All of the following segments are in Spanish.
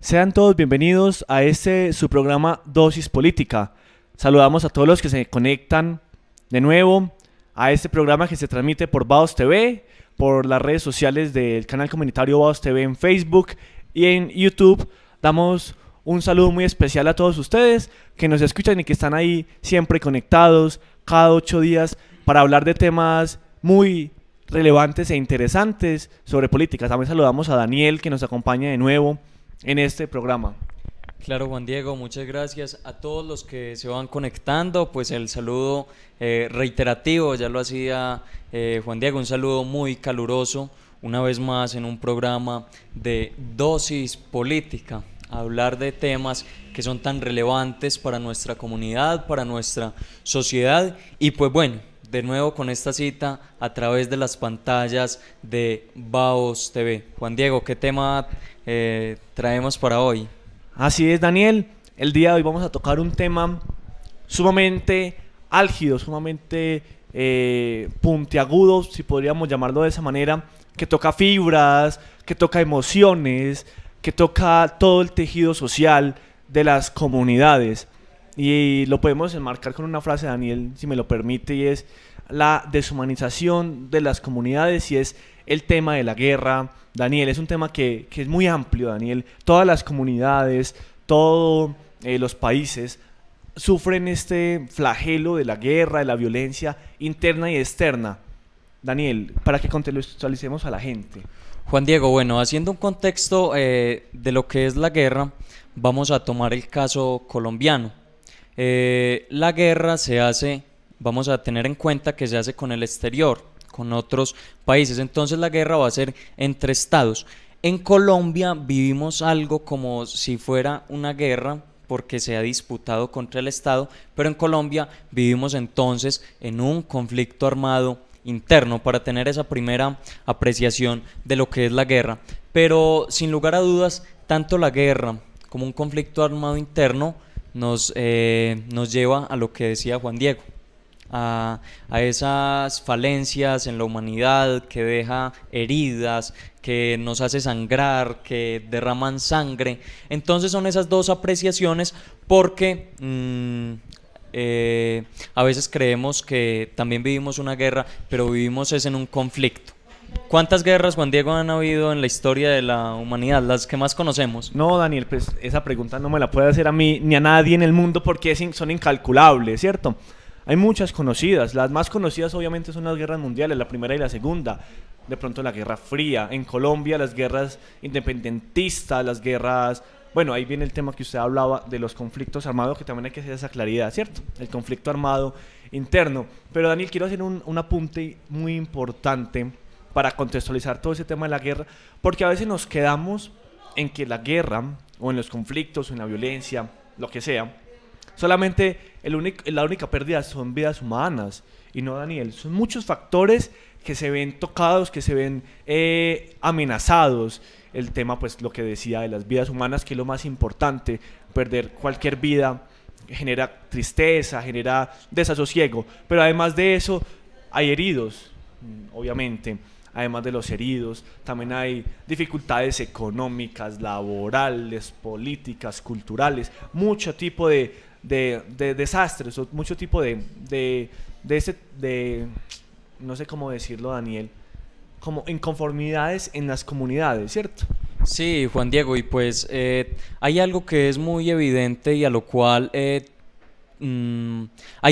Sean todos bienvenidos a su programa Dosis Política. Saludamos a todos los que se conectan de nuevo a este programa que se transmite por Vaos TV, por las redes sociales del canal comunitario Vaos TV en Facebook y en YouTube. Damos un saludo muy especial a todos ustedes que nos escuchan y que están ahí siempre conectados cada 8 días para hablar de temas muy relevantes e interesantes sobre política. También saludamos a Daniel, que nos acompaña de nuevo en este programa. Claro, Juan Diego, muchas gracias a todos los que se van conectando. Pues el saludo reiterativo, ya lo hacía Juan Diego, un saludo muy caluroso, una vez más en un programa de Dosis Política, hablar de temas que son tan relevantes para nuestra comunidad, para nuestra sociedad. Y pues bueno, de nuevo con esta cita a través de las pantallas de Vaos TV. Juan Diego, ¿qué tema traemos para hoy? Así es, Daniel. El día de hoy vamos a tocar un tema sumamente álgido, sumamente puntiagudo, si podríamos llamarlo de esa manera, que toca fibras, que toca emociones, que toca todo el tejido social de las comunidades. Y lo podemos enmarcar con una frase, Daniel, si me lo permite, y es la deshumanización de las comunidades, y es el tema de la guerra. Daniel, es un tema que es muy amplio, Daniel. Todas las comunidades, todos los países sufren este flagelo de la guerra, de la violencia interna y externa. Daniel, para que contextualicemos a la gente. Juan Diego, bueno, haciendo un contexto de lo que es la guerra, vamos a tomar el caso colombiano. La guerra se hace, vamos a tener en cuenta que se hace con el exterior, con otros países. Entonces la guerra va a ser entre estados. En Colombia vivimos algo como si fuera una guerra porque se ha disputado contra el Estado, pero en Colombia vivimos entonces en un conflicto armado interno, para tener esa primera apreciación de lo que es la guerra. Pero sin lugar a dudas, tanto la guerra como un conflicto armado interno nos lleva a lo que decía Juan Diego, a esas falencias en la humanidad, que deja heridas, que nos hace sangrar, que derraman sangre. Entonces son esas dos apreciaciones, porque a veces creemos que también vivimos una guerra, pero vivimos es en un conflicto. ¿Cuántas guerras, Juan Diego, han habido en la historia de la humanidad, las que más conocemos? No, Daniel, pues esa pregunta no me la puede hacer a mí ni a nadie en el mundo, porque son incalculables, ¿cierto? Hay muchas conocidas. Las más conocidas obviamente son las guerras mundiales, la primera y la segunda. De pronto la Guerra Fría. En Colombia las guerras independentistas, las guerras... Bueno, ahí viene el tema que usted hablaba de los conflictos armados, que también hay que hacer esa claridad, ¿cierto? El conflicto armado interno. Pero Daniel, quiero hacer un apunte muy importante para contextualizar todo ese tema de la guerra, porque a veces nos quedamos en que la guerra, o en los conflictos, o en la violencia, lo que sea, solamente la única pérdida son vidas humanas. Y no, Daniel, son muchos factores que se ven tocados, que se ven amenazados. El tema, pues lo que decía de las vidas humanas, que es lo más importante. Perder cualquier vida genera tristeza, genera desasosiego, pero además de eso hay heridos, obviamente. Además de los heridos, también hay dificultades económicas, laborales, políticas, culturales, mucho tipo de desastres, o mucho tipo de no sé cómo decirlo, Daniel, como inconformidades en las comunidades, ¿cierto? Sí, Juan Diego, y pues hay algo que es muy evidente y a lo cual hay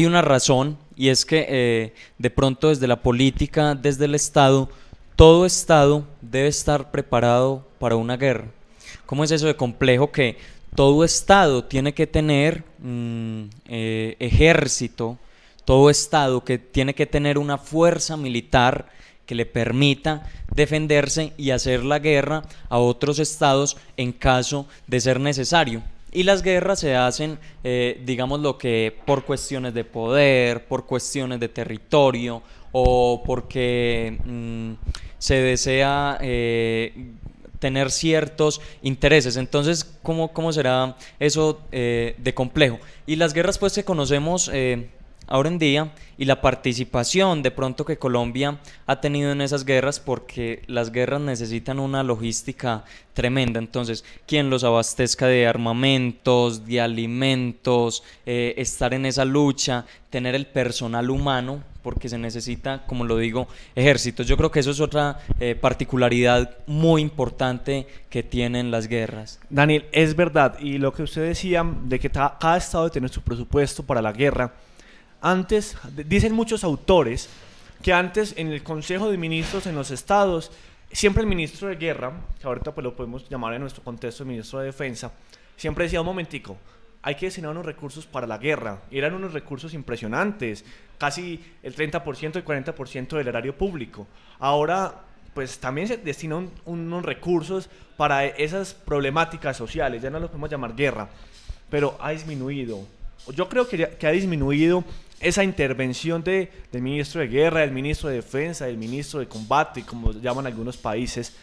una razón, y es que de pronto desde la política, desde el Estado, todo Estado debe estar preparado para una guerra. ¿Cómo es eso de complejo que todo Estado tiene que tener ejército, todo Estado que tiene que tener una fuerza militar que le permita defenderse y hacer la guerra a otros estados en caso de ser necesario? Y las guerras se hacen, digamos, lo que por cuestiones de poder, por cuestiones de territorio, o porque se desea tener ciertos intereses. Entonces, ¿cómo será eso de complejo? Y las guerras, pues, que conocemos ahora en día y la participación de pronto que Colombia ha tenido en esas guerras, porque las guerras necesitan una logística tremenda. Entonces, quien los abastezca de armamentos, de alimentos, estar en esa lucha, tener el personal humano, porque se necesita, como lo digo, ejércitos. Yo creo que eso es otra particularidad muy importante que tienen las guerras. Daniel, es verdad, y lo que usted decía de que cada estado debe tener su presupuesto para la guerra. Antes, dicen muchos autores que antes en el Consejo de Ministros en los estados, siempre el ministro de guerra, que ahorita pues lo podemos llamar en nuestro contexto el ministro de defensa, siempre decía: un momentico, hay que destinar unos recursos para la guerra. Y eran unos recursos impresionantes, casi el 30% y 40% del erario público. Ahora pues también se destinan unos recursos para esas problemáticas sociales, ya no lo podemos llamar guerra, pero ha disminuido. Yo creo que ha disminuido esa intervención del ministro de guerra, del ministro de defensa, del ministro de combate, como llaman algunos países.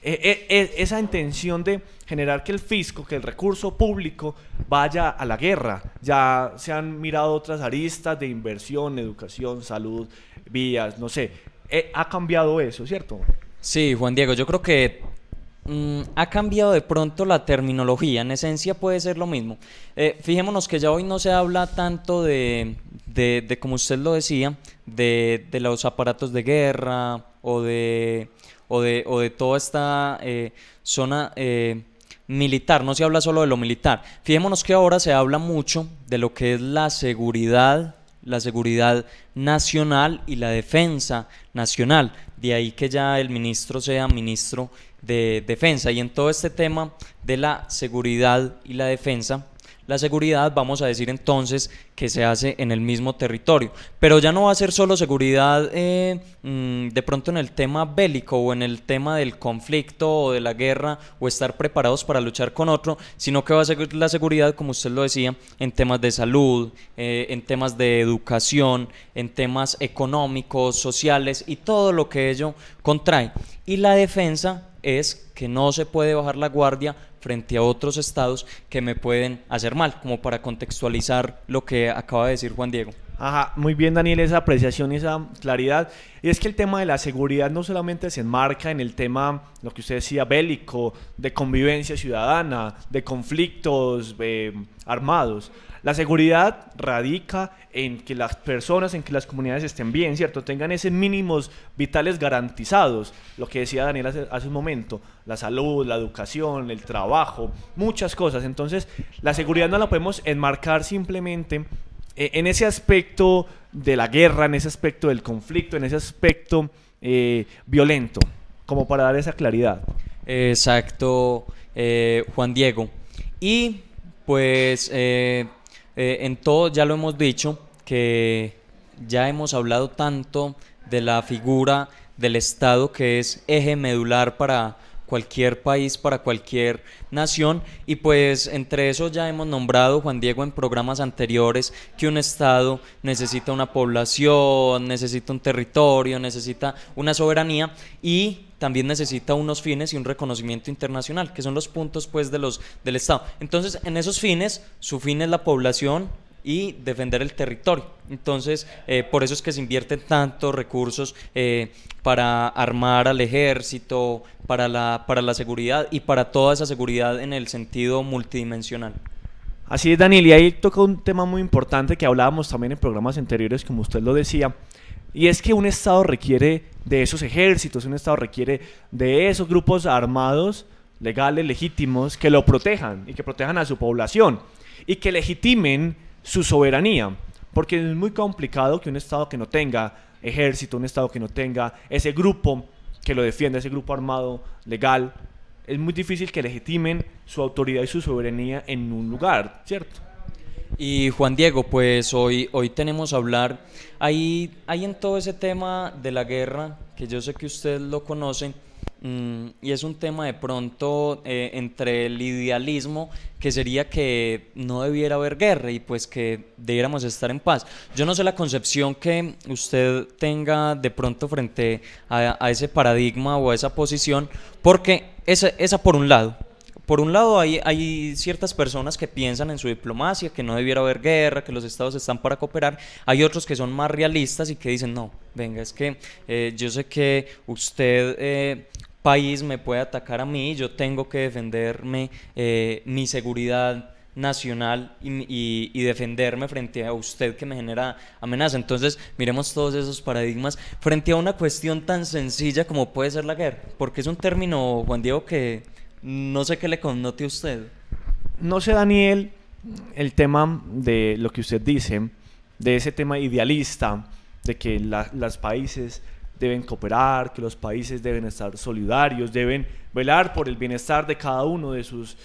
Esa intención de generar que el fisco, que el recurso público vaya a la guerra. Ya se han mirado otras aristas de inversión, educación, salud, vías, no sé. Ha cambiado eso, ¿cierto? Sí, Juan Diego, yo creo que ha cambiado de pronto la terminología. En esencia puede ser lo mismo. Fijémonos que ya hoy no se habla tanto de como usted lo decía, de los aparatos de guerra o de toda esta zona militar. No se habla solo de lo militar. Fijémonos que ahora se habla mucho de lo que es la seguridad nacional y la defensa nacional. De ahí que ya el ministro sea ministro de defensa. Y en todo este tema de la seguridad y la defensa, la seguridad, vamos a decir entonces que se hace en el mismo territorio, pero ya no va a ser solo seguridad de pronto en el tema bélico o en el tema del conflicto o de la guerra o estar preparados para luchar con otro, sino que va a ser la seguridad, como usted lo decía, en temas de salud, en temas de educación, en temas económicos, sociales y todo lo que ello contrae. Y la defensa es que no se puede bajar la guardia frente a otros estados que me pueden hacer mal, como para contextualizar lo que acaba de decir Juan Diego. Ajá, muy bien, Daniel, esa apreciación y esa claridad. Y es que el tema de la seguridad no solamente se enmarca en el tema, lo que usted decía, bélico, de convivencia ciudadana, de conflictos armados. La seguridad radica en que las personas, en que las comunidades estén bien, ¿cierto? Tengan esos mínimos vitales garantizados, lo que decía Daniel hace un momento, la salud, la educación, el trabajo, muchas cosas. Entonces, la seguridad no la podemos enmarcar simplemente en ese aspecto de la guerra, en ese aspecto del conflicto, en ese aspecto violento, como para dar esa claridad. Exacto, Juan Diego. Y pues en todo ya lo hemos dicho, que ya hemos hablado tanto de la figura del Estado, que es eje medular para cualquier país, para cualquier nación, y pues entre eso ya hemos nombrado, Juan Diego, en programas anteriores, que un Estado necesita una población, necesita un territorio, necesita una soberanía y también necesita unos fines y un reconocimiento internacional, que son los puntos pues del Estado. Entonces, en esos fines, su fin es la población y defender el territorio. Entonces, por eso es que se invierten tantos recursos para armar al ejército, para la seguridad y para toda esa seguridad en el sentido multidimensional. Así es, Daniel, y ahí toca un tema muy importante que hablábamos también en programas anteriores, como usted lo decía, y es que un Estado requiere de esos ejércitos, un Estado requiere de esos grupos armados, legales, legítimos, que lo protejan y que protejan a su población y que legitimen su soberanía, porque es muy complicado que un Estado que no tenga ejército, un Estado que no tenga ese grupo que lo defienda, ese grupo armado legal, es muy difícil que legitimen su autoridad y su soberanía en un lugar, ¿cierto? Y Juan Diego, pues hoy tenemos a hablar, hay en todo ese tema de la guerra, que yo sé que usted lo conoce, y es un tema de pronto entre el idealismo, que sería que no debiera haber guerra y pues que debiéramos estar en paz. Yo no sé la concepción que usted tenga de pronto frente a ese paradigma o a esa posición, porque esa por un lado. por un lado hay ciertas personas que piensan en su diplomacia, que no debiera haber guerra, que los estados están para cooperar. Hay otros que son más realistas y que dicen, no, venga, es que yo sé que usted, país, me puede atacar a mí, yo tengo que defenderme, mi seguridad nacional y defenderme frente a usted que me genera amenaza. Entonces, miremos todos esos paradigmas frente a una cuestión tan sencilla como puede ser la guerra, porque es un término, Juan Diego, que no sé qué le connote a usted. No sé, Daniel, el tema de lo que usted dice, de ese tema idealista, de que los países deben cooperar, que los países deben estar solidarios, deben velar por el bienestar de cada uno de sus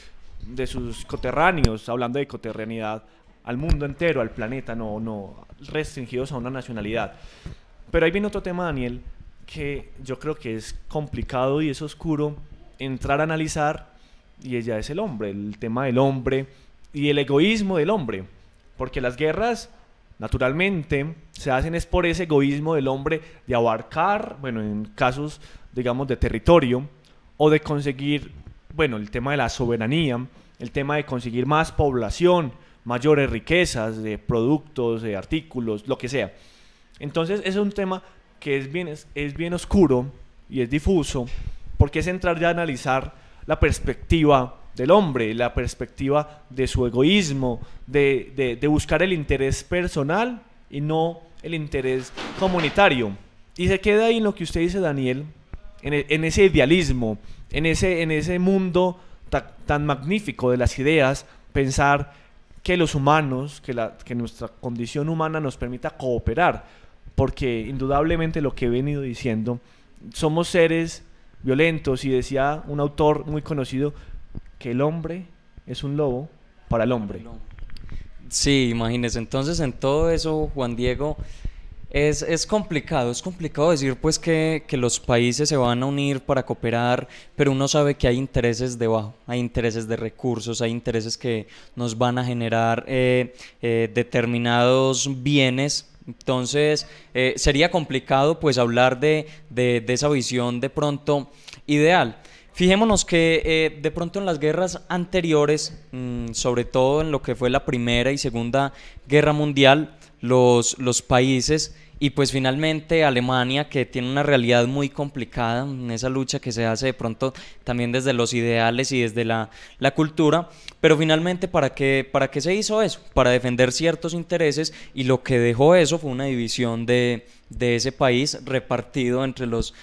coterráneos, hablando de coterraneidad al mundo entero, al planeta, no restringidos a una nacionalidad. Pero ahí viene otro tema, Daniel, que yo creo que es complicado y es oscuro entrar a analizar, y ella es el hombre, el tema del hombre y el egoísmo del hombre, porque las guerras naturalmente se hacen es por ese egoísmo del hombre de abarcar, bueno, en casos, digamos, de territorio, o de conseguir, bueno, el tema de la soberanía, el tema de conseguir más población, mayores riquezas de productos, de artículos, lo que sea. Entonces, ese es un tema que es bien oscuro y es difuso, porque es entrar ya a analizar la perspectiva del hombre, la perspectiva de su egoísmo, de buscar el interés personal y no el interés comunitario. Y se queda ahí en lo que usted dice, Daniel, en ese idealismo, en ese mundo tan magnífico de las ideas, pensar que los humanos, que nuestra condición humana nos permita cooperar, porque indudablemente lo que he venido diciendo, somos seres violentos, y decía un autor muy conocido que el hombre es un lobo para el hombre. Sí, imagínese, entonces en todo eso, Juan Diego, es complicado decir pues que los países se van a unir para cooperar, pero uno sabe que hay intereses debajo, hay intereses de recursos, hay intereses que nos van a generar determinados bienes. Entonces sería complicado pues hablar de esa visión de pronto ideal. Fijémonos que de pronto en las guerras anteriores, sobre todo en lo que fue la Primera y Segunda Guerra Mundial, los países y pues finalmente Alemania, que tiene una realidad muy complicada en esa lucha que se hace de pronto también desde los ideales y desde la cultura, pero finalmente ¿para qué se hizo eso? Para defender ciertos intereses, y lo que dejó eso fue una división de ese país repartido entre los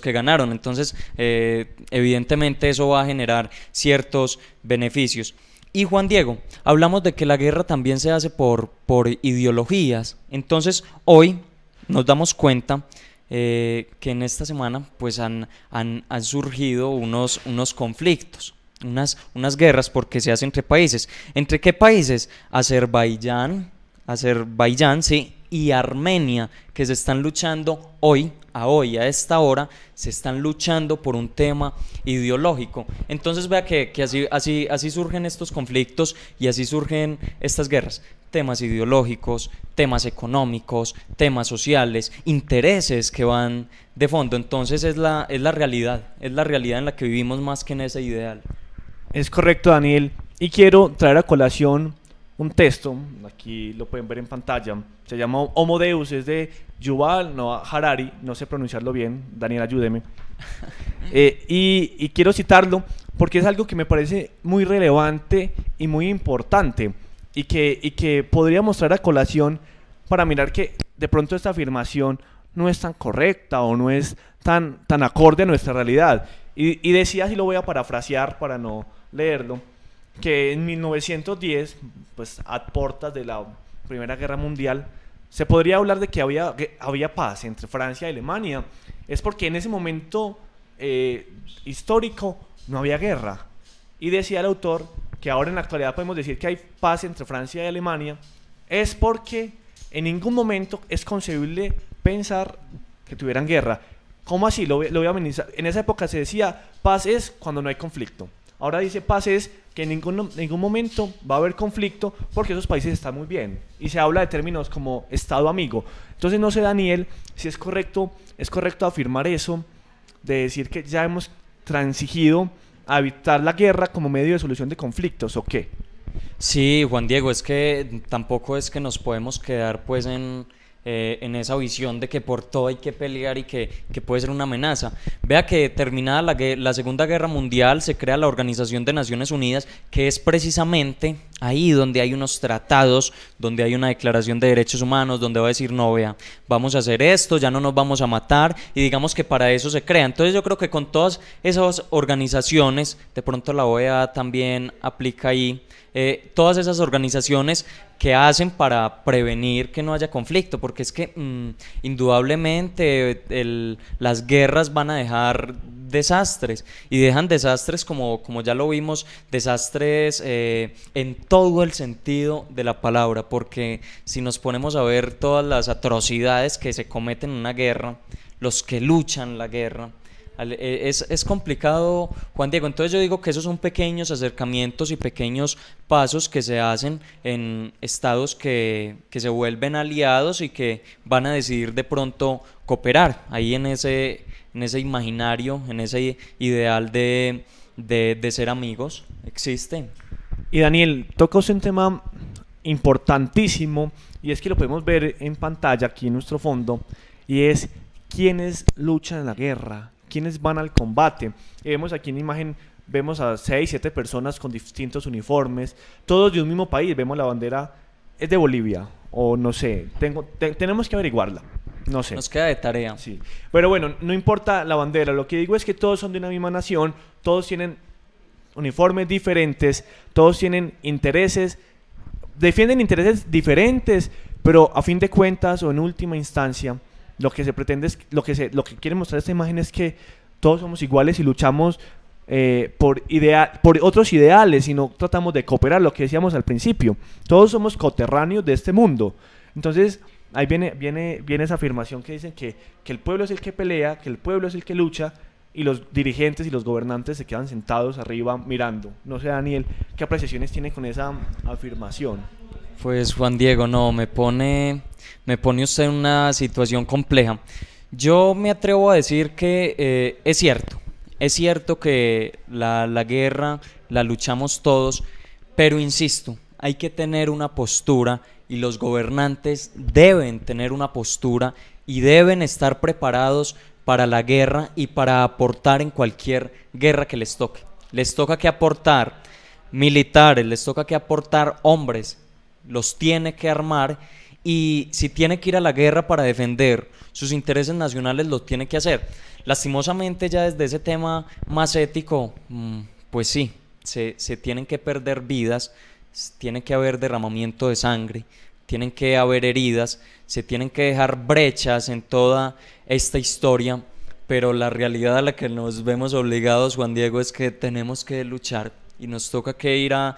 que ganaron. Entonces evidentemente eso va a generar ciertos beneficios. Y Juan Diego, hablamos de que la guerra también se hace por ideologías. Entonces hoy nos damos cuenta que en esta semana pues han surgido unos conflictos, unas guerras, porque se hace entre países. ¿Entre qué países? Azerbaiyán, sí, y Armenia, que se están luchando a esta hora, se están luchando por un tema ideológico. Entonces vea que así surgen estos conflictos y así surgen estas guerras. Temas ideológicos, temas económicos, temas sociales, intereses que van de fondo. Entonces es la realidad en la que vivimos más que en ese ideal. Es correcto, Daniel, y quiero traer a colación un texto, aquí lo pueden ver en pantalla, se llama Homo Deus, es de Yuval Noah Harari, no sé pronunciarlo bien, Daniel, ayúdeme. Y quiero citarlo porque es algo que me parece muy relevante y muy importante, y que podría mostrar a colación para mirar que de pronto esta afirmación no es tan correcta o no es tan acorde a nuestra realidad. Y decía, así lo voy a parafrasear para no leerlo, que en 1910, pues a portas de la Primera Guerra Mundial, se podría hablar de que había paz entre Francia y Alemania. Es porque en ese momento histórico no había guerra. Y decía el autor que ahora en la actualidad podemos decir que hay paz entre Francia y Alemania, es porque en ningún momento es concebible pensar que tuvieran guerra. ¿Cómo así? Lo voy a amenizar. En esa época se decía paz es cuando no hay conflicto. Ahora dice paz es que en ningún momento va a haber conflicto porque esos países están muy bien. Y se habla de términos como Estado amigo. Entonces no sé, Daniel, si es correcto afirmar eso, de decir que ya hemos transigido a evitar la guerra como medio de solución de conflictos, ¿o qué? Sí, Juan Diego, es que tampoco es que nos podemos quedar pues en esa visión de que por todo hay que pelear y que puede ser una amenaza. Vea que terminada la Segunda Guerra Mundial se crea la Organización de Naciones Unidas, que es precisamente ahí donde hay unos tratados, donde hay una declaración de derechos humanos, donde va a decir, no, vea, vamos a hacer esto, ya no nos vamos a matar, y digamos que para eso se crea. Entonces yo creo que con todas esas organizaciones, de pronto la OEA también aplica ahí, todas esas organizaciones que hacen para prevenir que no haya conflicto, porque es que indudablemente las guerras van a dejar desastres, y dejan desastres como ya lo vimos, desastres en todo el sentido de la palabra, porque si nos ponemos a ver todas las atrocidades que se cometen en una guerra, los que luchan la guerra, es complicado, Juan Diego. Entonces yo digo que esos son pequeños acercamientos y pequeños pasos que se hacen en estados que se vuelven aliados y que van a decidir de pronto cooperar ahí en ese imaginario, en ese ideal de ser amigos, existe. Y Daniel, tocas un tema importantísimo, y es que lo podemos ver en pantalla aquí en nuestro fondo, y es quiénes luchan en la guerra, quiénes van al combate. Y vemos aquí en imagen, vemos a 6, 7 personas con distintos uniformes, todos de un mismo país. Vemos la bandera, es de Bolivia, o no sé, tenemos que averiguarla, no sé. Nos queda de tarea. Sí. Pero bueno, no importa la bandera, lo que digo es que todos son de una misma nación, todos tienen uniformes diferentes, todos tienen intereses, defienden intereses diferentes, pero a fin de cuentas o en última instancia, lo que se pretende es, lo que quiere mostrar esta imagen es que todos somos iguales y luchamos por otros ideales, y no tratamos de cooperar, lo que decíamos al principio. Todos somos coterráneos de este mundo. Entonces, ahí viene esa afirmación que dicen que el pueblo es el que pelea, que el pueblo es el que lucha, y los dirigentes y los gobernantes se quedan sentados arriba mirando. No sé, Daniel, ¿qué apreciaciones tiene con esa afirmación? Pues Juan Diego, no, me pone usted en una situación compleja. Yo me atrevo a decir que es cierto que la guerra la luchamos todos, pero insisto, hay que tener una postura, y los gobernantes deben tener una postura y deben estar preparados para la guerra y para aportar en cualquier guerra que les toque. Les toca que aportar militares, les toca que aportar hombres, los tiene que armar, y si tiene que ir a la guerra para defender sus intereses nacionales, lo tiene que hacer. Lastimosamente, ya desde ese tema más ético, pues sí, se tienen que perder vidas, tiene que haber derramamiento de sangre, tienen que haber heridas, se tienen que dejar brechas en toda esta historia, pero la realidad a la que nos vemos obligados, Juan Diego, es que tenemos que luchar y nos toca que ir a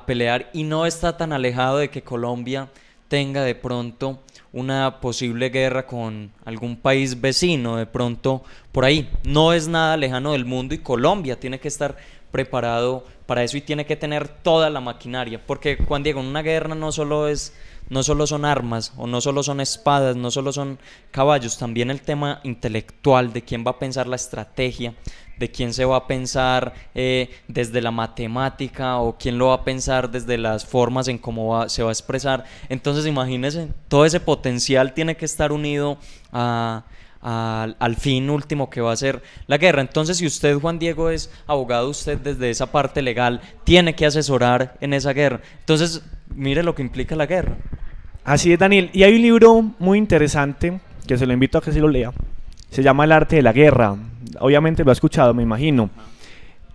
pelear, y no está tan alejado de que Colombia tenga de pronto una posible guerra con algún país vecino, de pronto por ahí. No es nada lejano del mundo, y Colombia tiene que estar preparado para eso y tiene que tener toda la maquinaria, porque Juan Diego, en una guerra no solo son armas, o no solo son espadas, no solo son caballos, también el tema intelectual de quién va a pensar la estrategia, de quién se va a pensar desde la matemática, o quién lo va a pensar desde las formas en cómo se va a expresar. Entonces imagínense, todo ese potencial tiene que estar unido al fin último que va a ser la guerra. Entonces, si usted, Juan Diego, es abogado, usted desde esa parte legal tiene que asesorar en esa guerra. Entonces, mire lo que implica la guerra. Así es, Daniel. Y hay un libro muy interesante que se lo invito a que se lo lea. Se llama El arte de la guerra. Obviamente lo ha escuchado, me imagino.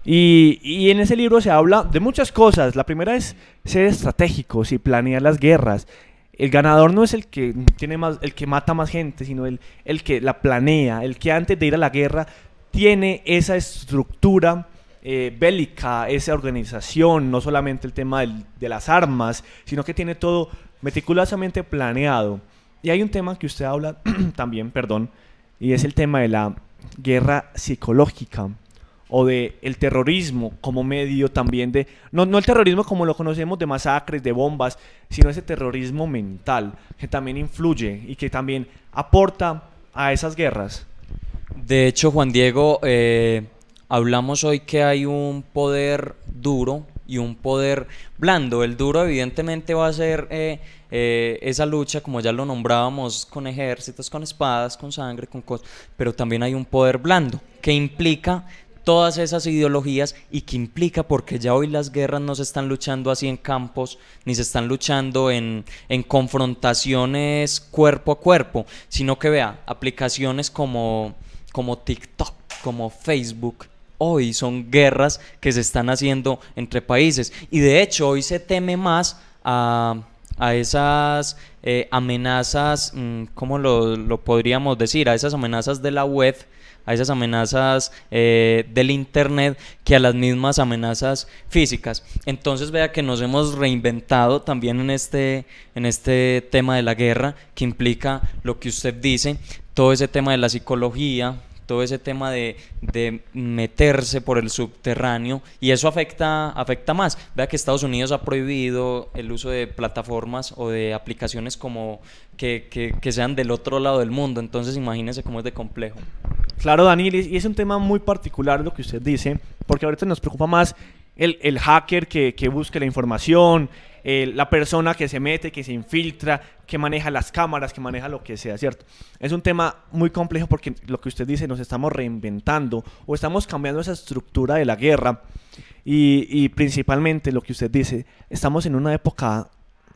Y en ese libro se habla de muchas cosas. La primera es ser estratégicos y planear las guerras. El ganador no es el que tiene más, el que mata más gente, sino el que la planea, el que antes de ir a la guerra tiene esa estructura bélica, esa organización, no solamente el tema de las armas, sino que tiene todo meticulosamente planeado. Y hay un tema que usted habla también, perdón, y es el tema de la guerra psicológica, o de el terrorismo como medio también de, no el terrorismo como lo conocemos de masacres, de bombas, sino ese terrorismo mental que también influye y que también aporta a esas guerras. De hecho, Juan Diego, hablamos hoy que hay un poder duro y un poder blando. El duro evidentemente va a ser esa lucha, como ya lo nombrábamos, con ejércitos, con espadas, con sangre, con cosas, pero también hay un poder blando que implica todas esas ideologías y que implica, porque ya hoy las guerras no se están luchando así en campos, ni se están luchando en confrontaciones cuerpo a cuerpo, sino que vea, aplicaciones como TikTok, como Facebook, hoy son guerras que se están haciendo entre países, y de hecho hoy se teme más a esas amenazas, ¿cómo lo podríamos decir? A esas amenazas de la web, a esas amenazas del internet, que a las mismas amenazas físicas. Entonces vea que nos hemos reinventado también en este tema de la guerra, que implica lo que usted dice, todo ese tema de la psicología, todo ese tema de meterse por el subterráneo, y eso afecta más. Vea que Estados Unidos ha prohibido el uso de plataformas o de aplicaciones como que sean del otro lado del mundo, entonces imagínese cómo es de complejo. Claro, Daniel, y es un tema muy particular lo que usted dice, porque ahorita nos preocupa más el hacker que busque la información, la persona que se mete, que se infiltra, que maneja las cámaras, que maneja lo que sea, ¿cierto? Es un tema muy complejo porque lo que usted dice, nos estamos reinventando o estamos cambiando esa estructura de la guerra y principalmente lo que usted dice, estamos en una época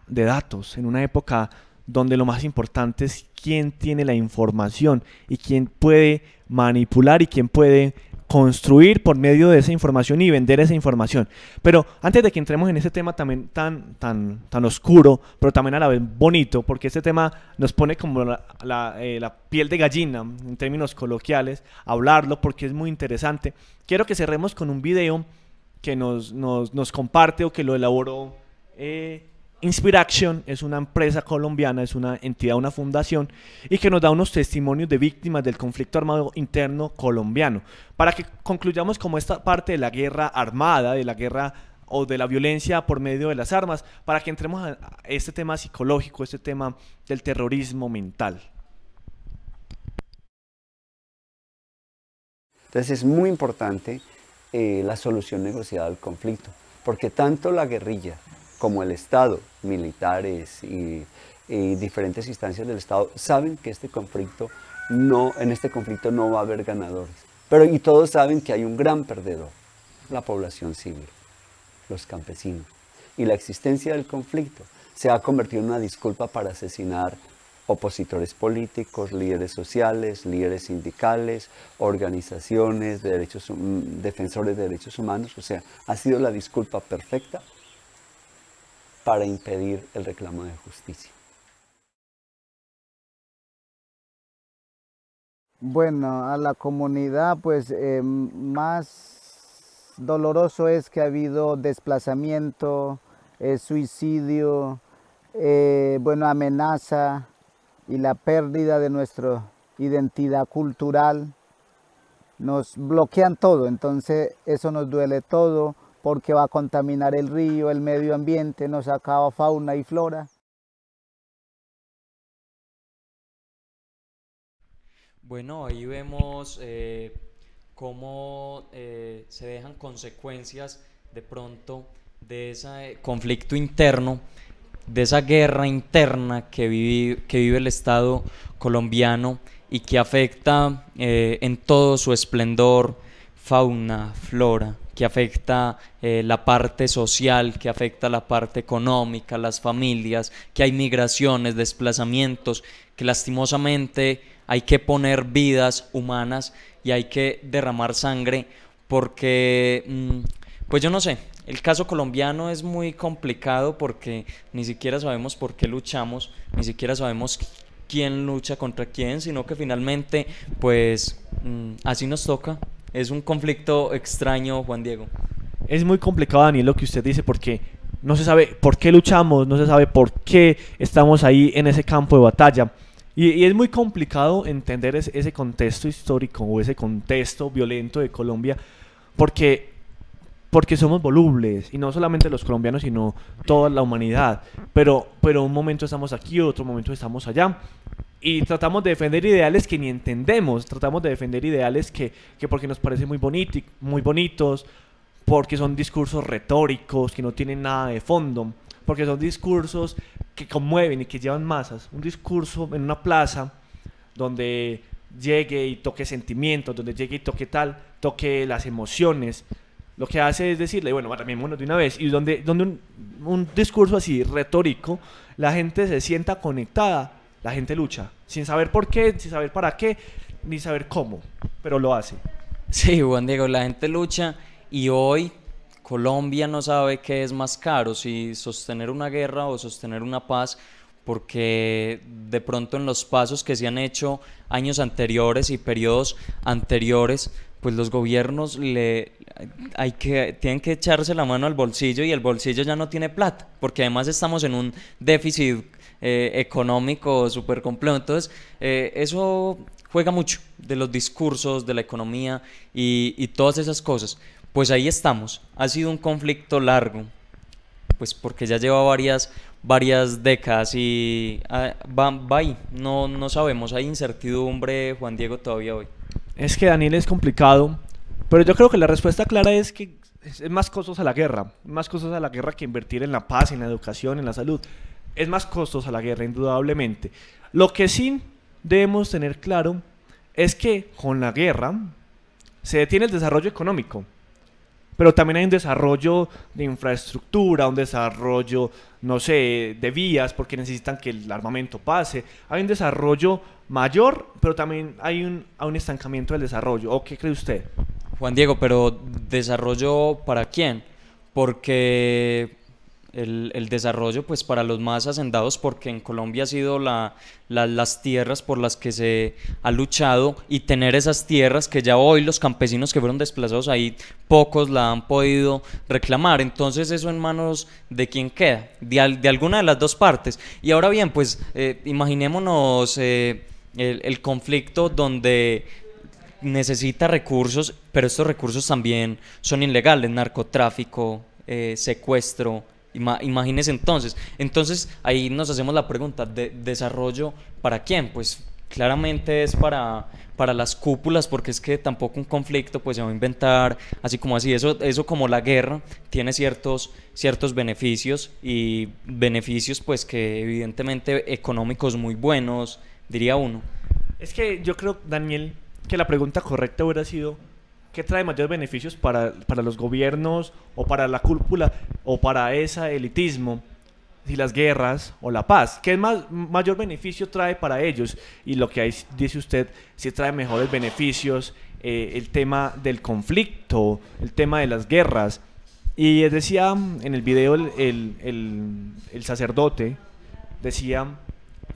de datos, en una época donde lo más importante es quién tiene la información y quién puede manipular y quién puede construir por medio de esa información y vender esa información. Pero antes de que entremos en ese tema también tan oscuro, pero también a la vez bonito, porque este tema nos pone como la piel de gallina, en términos coloquiales, hablarlo porque es muy interesante. Quiero que cerremos con un video que nos comparte o que lo elaboró Inspiraction. Es una empresa colombiana, es una entidad, una fundación, y que nos da unos testimonios de víctimas del conflicto armado interno colombiano, para que concluyamos como esta parte de la guerra armada, de la guerra o de la violencia por medio de las armas, para que entremos a este tema psicológico, este tema del terrorismo mental. Entonces es muy importante la solución negociada al conflicto, porque tanto la guerrilla como el Estado, militares y diferentes instancias del Estado, saben que en este conflicto no va a haber ganadores. Y todos saben que hay un gran perdedor, la población civil, los campesinos. Y la existencia del conflicto se ha convertido en una disculpa para asesinar opositores políticos, líderes sociales, líderes sindicales, organizaciones de defensores de derechos humanos. O sea, ha sido la disculpa perfecta para impedir el reclamo de justicia. Bueno, a la comunidad pues más doloroso es que ha habido desplazamiento, suicidio, amenaza y la pérdida de nuestra identidad cultural. Nos bloquean todo, entonces eso nos duele todo, porque va a contaminar el río, el medio ambiente, nos acaba fauna y flora. Bueno, ahí vemos cómo se dejan consecuencias de pronto de ese conflicto interno, de esa guerra interna que vive el Estado colombiano y que afecta en todo su esplendor, fauna, flora, que afecta la parte social, que afecta la parte económica, las familias, que hay migraciones, desplazamientos, que lastimosamente hay que poner vidas humanas y hay que derramar sangre porque, pues yo no sé, el caso colombiano es muy complicado porque ni siquiera sabemos por qué luchamos, ni siquiera sabemos quién lucha contra quién, sino que finalmente, pues así nos toca. Es un conflicto extraño, Juan Diego. Es muy complicado, Daniel, lo que usted dice, porque no se sabe por qué luchamos, no se sabe por qué estamos ahí en ese campo de batalla. Y es muy complicado entender ese contexto histórico o ese contexto violento de Colombia, porque somos volubles, y no solamente los colombianos, sino toda la humanidad. Pero un momento estamos aquí, otro momento estamos allá. y tratamos de defender ideales que ni entendemos, tratamos de defender ideales que porque nos parecen muy bonitos, porque son discursos retóricos que no tienen nada de fondo, porque son discursos que conmueven y que llevan masas. Un discurso en una plaza donde llegue y toque sentimientos, donde llegue y toque las emociones, lo que hace es decirle, bueno, armémonos de una vez, y donde un discurso así retórico, la gente se sienta conectada, la gente lucha, sin saber por qué, sin saber para qué, ni saber cómo, pero lo hace. Sí, Juan Diego, la gente lucha y hoy Colombia no sabe qué es más caro, si sostener una guerra o sostener una paz, porque de pronto en los pasos que se han hecho años anteriores y periodos anteriores, pues los gobiernos tienen que echarse la mano al bolsillo y el bolsillo ya no tiene plata, porque además estamos en un déficit económico súper complejo. Entonces eso juega mucho de los discursos, de la economía y todas esas cosas. Pues ahí estamos, ha sido un conflicto largo, pues porque ya lleva varias décadas y va ahí, no sabemos, hay incertidumbre, Juan Diego, todavía hoy. Es que Daniel es complicado, pero yo creo que la respuesta clara es que es más costosa la guerra, más costosa la guerra que invertir en la paz, en la educación, en la salud. Es más costosa la guerra, indudablemente. Lo que sí debemos tener claro es que con la guerra se detiene el desarrollo económico, pero también hay un desarrollo de infraestructura, un desarrollo, no sé, de vías, porque necesitan que el armamento pase. Hay un desarrollo mayor, pero también hay un estancamiento del desarrollo. ¿O qué cree usted? Juan Diego, pero ¿desarrollo para quién? Porque el desarrollo pues para los más hacendados, porque en Colombia ha sido las tierras por las que se ha luchado, y tener esas tierras que ya hoy los campesinos que fueron desplazados ahí, pocos la han podido reclamar. Entonces eso en manos de quién queda, de alguna de las dos partes. Y ahora bien, pues imaginémonos el conflicto donde necesita recursos, pero estos recursos también son ilegales, narcotráfico, secuestro. Imagínese entonces ahí nos hacemos la pregunta, ¿desarrollo para quién? Pues claramente es para las cúpulas, porque es que tampoco un conflicto pues se va a inventar así como así. Eso como la guerra tiene ciertos beneficios, y beneficios pues que evidentemente económicos muy buenos, diría uno. Es que yo creo, Daniel, que la pregunta correcta hubiera sido: ¿qué trae mayores beneficios para los gobiernos o para la cúpula o para ese elitismo? Si las guerras o la paz, ¿qué mayor beneficio trae para ellos? Y lo que ahí dice usted, si trae mejores beneficios el tema del conflicto, el tema de las guerras. Y decía en el video el sacerdote, decía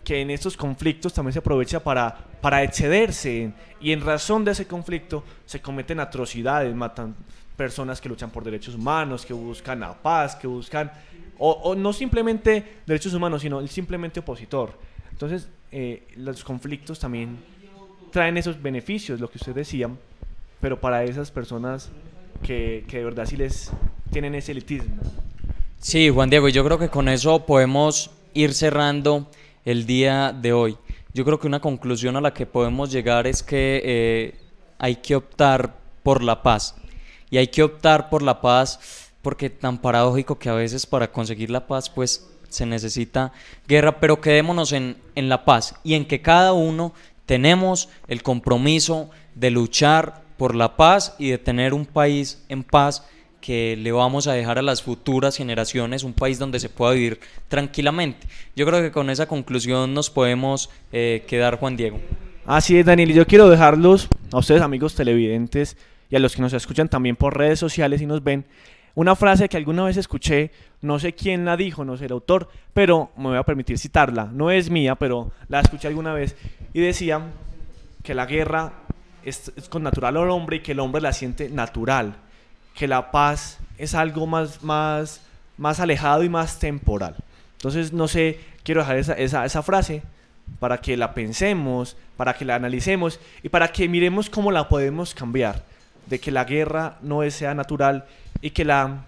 que en estos conflictos también se aprovecha para excederse, y en razón de ese conflicto se cometen atrocidades, matan personas que luchan por derechos humanos, que buscan la paz, que buscan, o no simplemente derechos humanos, sino el simplemente opositor. Entonces, los conflictos también traen esos beneficios, lo que usted decía, pero para esas personas que de verdad sí les tienen ese elitismo. Sí, Juan Diego, y yo creo que con eso podemos ir cerrando el día de hoy. Yo creo que una conclusión a la que podemos llegar es que hay que optar por la paz. Y hay que optar por la paz porque tan paradójico que a veces para conseguir la paz pues se necesita guerra, pero quedémonos en la paz y en que cada uno tenemos el compromiso de luchar por la paz y de tener un país en paz que le vamos a dejar a las futuras generaciones, un país donde se pueda vivir tranquilamente. Yo creo que con esa conclusión nos podemos quedar, Juan Diego. Así es, Daniel, y yo quiero dejarlos a ustedes, amigos televidentes, y a los que nos escuchan también por redes sociales y nos ven, una frase que alguna vez escuché, no sé quién la dijo, no sé el autor, pero me voy a permitir citarla. No es mía, pero la escuché alguna vez, y decía que la guerra es con natural al hombre y que el hombre la siente natural, que la paz es algo más alejado y más temporal. Entonces, no sé, quiero dejar esa frase para que la pensemos, para que la analicemos y para que miremos cómo la podemos cambiar, de que la guerra no sea natural y que la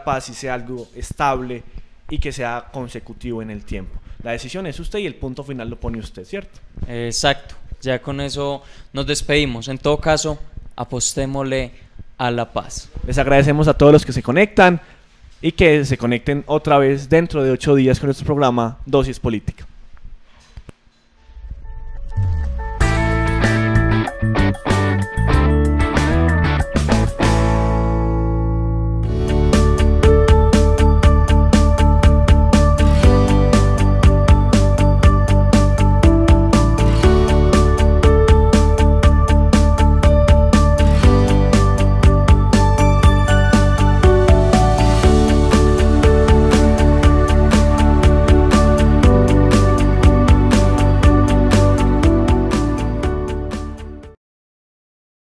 paz sí sea algo estable y que sea consecutivo en el tiempo. La decisión es usted y el punto final lo pone usted, ¿cierto? Exacto, ya con eso nos despedimos. En todo caso, apostémosle a la paz. Les agradecemos a todos los que se conectan y que se conecten otra vez dentro de 8 días con nuestro programa Dosis Política.